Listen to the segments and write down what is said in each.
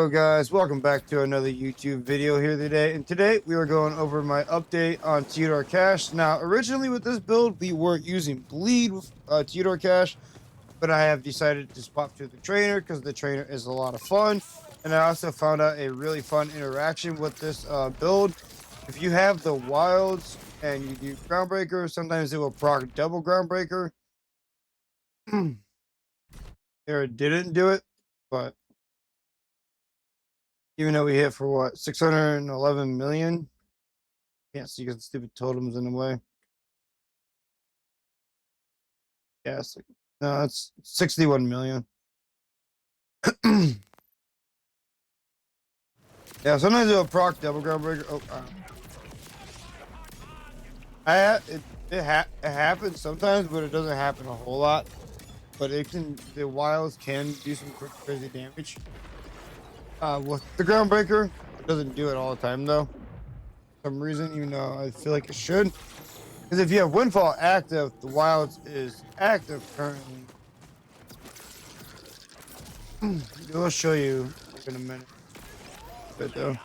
Yo guys, welcome back to another YouTube video here today. And today we are going over my update on Tediore Cache. Now, originally with this build, we weren't using bleed with Tediore Cache, but I have decided to swap to the trainer because the trainer is a lot of fun. And I also found out a really fun interaction with this build. If you have the wilds and you do groundbreaker, sometimes it will proc double groundbreaker. Here it didn't do it, but even though we hit for what, 611 million? Can't see because the stupid totems in the way. Yeah, no, it's 61 million. Yeah, sometimes it'll proc double groundbreaker. Oh, it happens sometimes, but it doesn't happen a whole lot. But the wilds can do some crazy damage. With the groundbreaker, it doesn't do it all the time though. For some reason, even though I feel like it should. Because if you have Windfall active, the wilds is active currently. I'll show you in a minute. But though.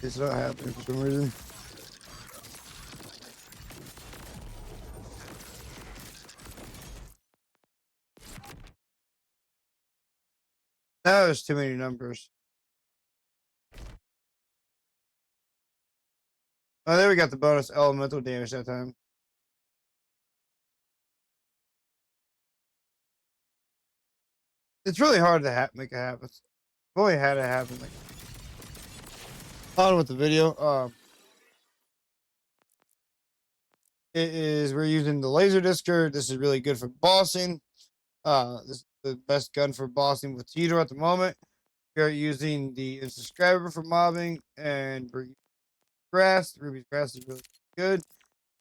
It's not happening for some reason. Now there's too many numbers. Oh, there we got the bonus elemental damage that time. It's really hard to make it happen. I've only had it happen like on with the video. We're using the laser discer. This is really good for bossing. This is the best gun for bossing with Tediore at the moment. We are using the subscriber for mobbing and grass. Ruby's grass is really good.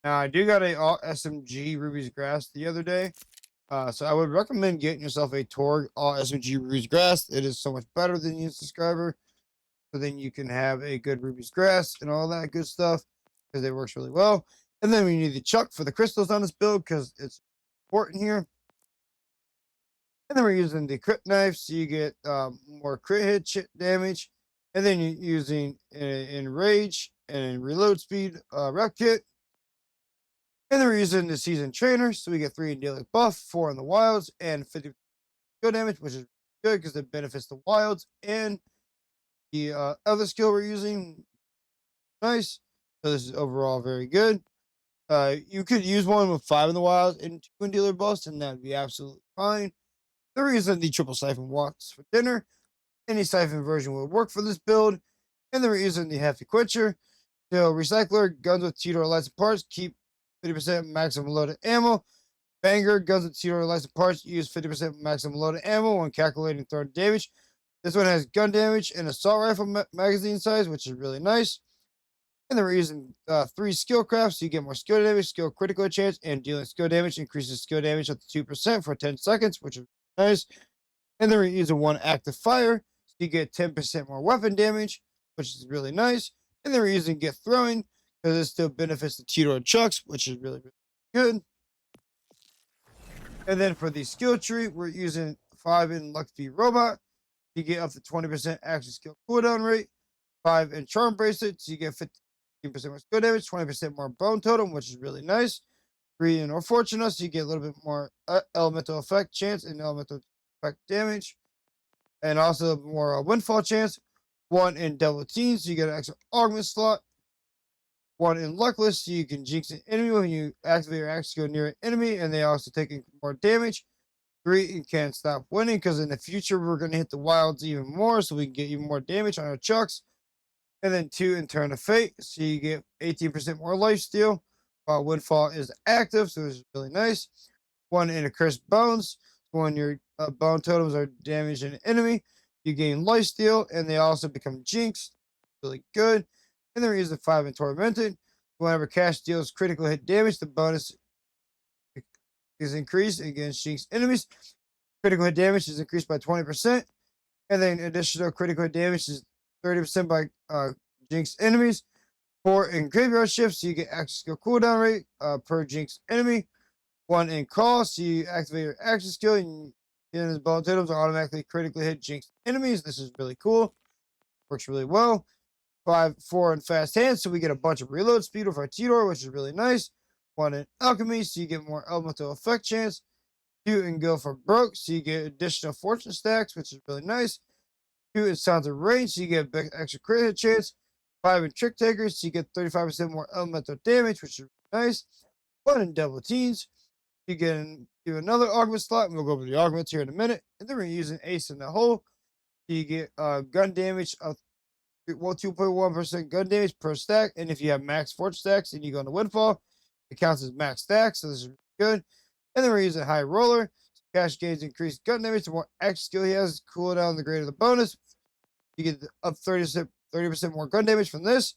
Now I do got a all SMG Ruby's grass the other day. So I would recommend getting yourself a Torg all SMG Ruby's grass. It is so much better than the subscriber. So then you can have a good Ruby's grass and all that good stuff because it works really well. And then we need the chuck for the crystals on this build because it's important here. And then we're using the crit knife so you get more crit hit damage. And then you're using in rage and reload speed rep kit. And then we're using the seasoned trainer so we get 3 in daily buff, 4 in the wilds, and 50 skill damage, which is good because it benefits the wilds and the other skill we're using. Nice. So this is overall very good. You could use one with 5 in the wild and 2 in dealer buffs, and that'd be absolutely fine. The reason the triple siphon walks for dinner, any siphon version will work for this build. And then we're using the hefty quencher. So recycler, guns with Tediore lights and parts, keep 50% maximum loaded ammo. Banger, guns with Tediore lights and parts, use 50% maximum loaded ammo when calculating thrown damage. This one has gun damage and assault rifle magazine size, which is really nice. And then we're using 3 skill crafts, so you get more skill damage, skill critical chance, and dealing skill damage increases skill damage up to 2% for 10 seconds, which is nice. And then we're using 1 active fire, so you get 10% more weapon damage, which is really nice. And then we're using get throwing, because it still benefits the Tediore chucks, which is really, really good. And then for the skill tree, we're using 5 in luck speed robot, you get up to 20% action skill cooldown rate. 5 in charm bracelet, so you get 15% more skill damage, 20% more bone totem, which is really nice. 3 in Fortuna, so you get a little bit more elemental effect chance and elemental effect damage. And also more windfall chance. 1 in double team, so you get an extra augment slot. 1 in luckless, so you can jinx an enemy when you activate your axe to go near an enemy, and they also take more damage. 3 in can't stop winning, because in the future we're going to hit the wilds even more, so we can get even more damage on our chucks. And then 2 in turn of fate, so you get 18% more lifesteal while windfall is active, so it's really nice. 1 in accursed bones, when your bone totems are damaged an enemy, you gain lifesteal, and they also become jinxed. Really good. And then we're using 5 in tormented. Whenever cash deals critical hit damage, the bonus is increased against jinxed enemies. Critical hit damage is increased by 20%. And then additional critical hit damage is 30% by Jinx enemies. 4 in graveyard shift, so you get action skill cooldown rate per Jinx enemy. 1 in call, so you activate your action skill and his bone items automatically critically hit Jinx enemies. This is really cool. Works really well. 4 in fast hands, so we get a bunch of reload speed with our Tediore, which is really nice. 1 in alchemy, so you get more elemental effect chance. 2 in go for broke, so you get additional fortune stacks, which is really nice. 2 in sounds of range, so you get extra crit hit chance. 5 in trick takers, so you get 35% more elemental damage, which is really nice. 1 in double teens, you get another augment slot, and we'll go over the augments here in a minute. And then we're using ace in the hole, so you get gun damage of 2.1% gun damage per stack. And if you have max fortune stacks and you go into windfall, it counts as max stacks, so this is good. And then we're using high roller. So cash gains increased gun damage. The more action skill he has, cooldown, the greater the bonus. You get up 30% more gun damage from this.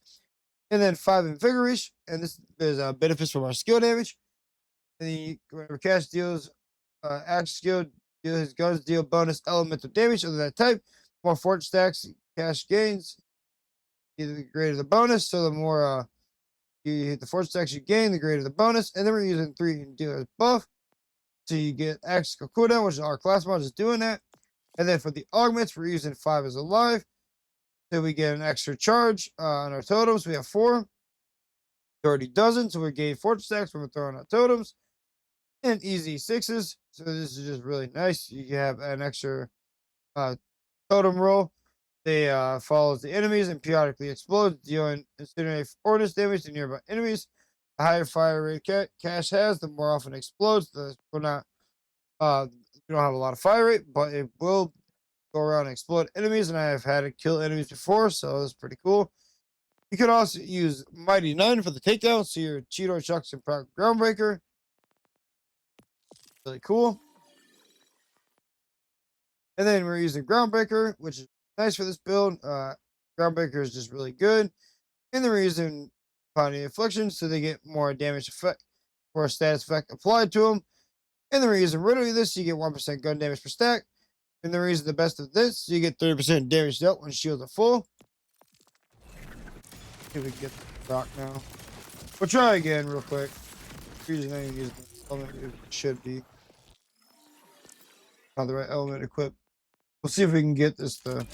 And then 5 in vigorish, and this is benefits from our skill damage. And then whenever cash deals action skill, his guns deal bonus elemental damage of that type. More fortune stacks, cash gains, either the greater the bonus. So the more you hit the fortune stacks you gain, the greater the bonus. And then we're using 3 in dealer's buff. So you get action skill cooldown, which is our class mod is doing that. And then for the augments, we're using 5 as alive. So we get an extra charge on our totems. We have 4. 30 dozen, so we gain fortune stacks when we're throwing out totems. And easy 6s. So this is just really nice. You have an extra totem roll. They follows the enemies and periodically explodes, dealing incinerate force damage to nearby enemies. The higher fire rate cash has, the more often it explodes. We don't have a lot of fire rate, but it will go around and explode enemies, and I have had it kill enemies before, so that's pretty cool. You can also use Mighty 9 for the takedown, so your Cheetor chucks and proc Groundbreaker. Really cool. And then we're using Groundbreaker, which is nice for this build. Groundbreaker is just really good. And then we're using Pounding Affliction, so they get more damage effect or a status effect applied to them. And then we're using Riddle this, so you get 1% gun damage per stack. And the reason the best of this, so you get 30% damage dealt when shields are full. See if we can get the rock now. We'll try again real quick. Usually not even using this element, it should be. Not the right element equipped. We'll see if we can get this to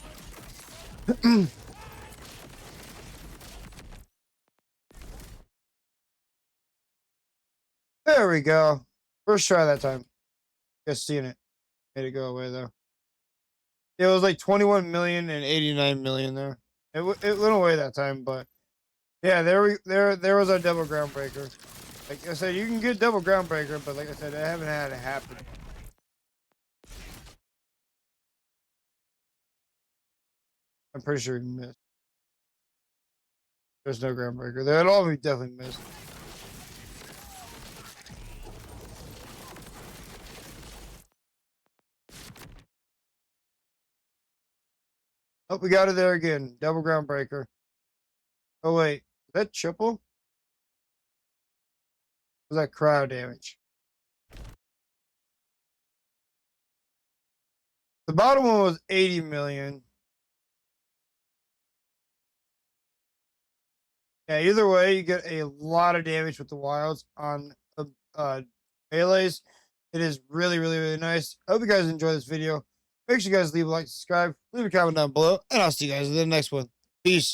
there we go. First try that time. Just seeing it. Made it go away though. It was like 21 million and 89 million there. It went away that time, but yeah, there was our double Groundbreaker. Like I said, you can get double Groundbreaker, but like I said, I haven't had it happen. I'm pretty sure he missed. There's no Groundbreaker. That'd all be definitely missed. Oh, we got it there again. Double Groundbreaker. Oh wait, is that triple? Was that cryo damage? The bottom one was 80 million. Yeah, either way, you get a lot of damage with the wilds on melees. It is really, really, really nice. I hope you guys enjoy this video. Make sure you guys leave a like, subscribe, leave a comment down below, and I'll see you guys in the next one. Peace.